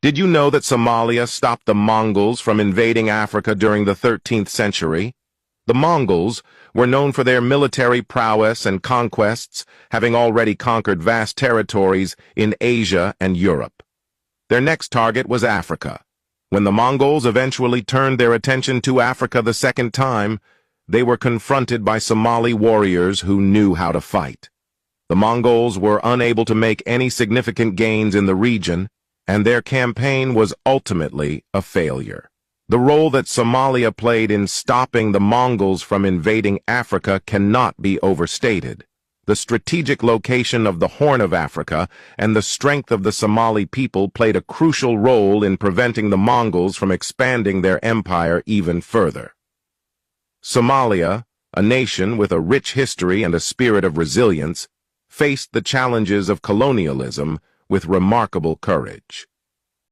Did you know that Somalia stopped the Mongols from invading Africa during the 13th century? The Mongols were known for their military prowess and conquests, having already conquered vast territories in Asia and Europe. Their next target was Africa. When the Mongols eventually turned their attention to Africa the second time, they were confronted by Somali warriors who knew how to fight. The Mongols were unable to make any significant gains in the region, and their campaign was ultimately a failure. The role that Somalia played in stopping the Mongols from invading Africa cannot be overstated. The strategic location of the Horn of Africa and the strength of the Somali people played a crucial role in preventing the Mongols from expanding their empire even further. Somalia, a nation with a rich history and a spirit of resilience, faced the challenges of colonialism with remarkable courage.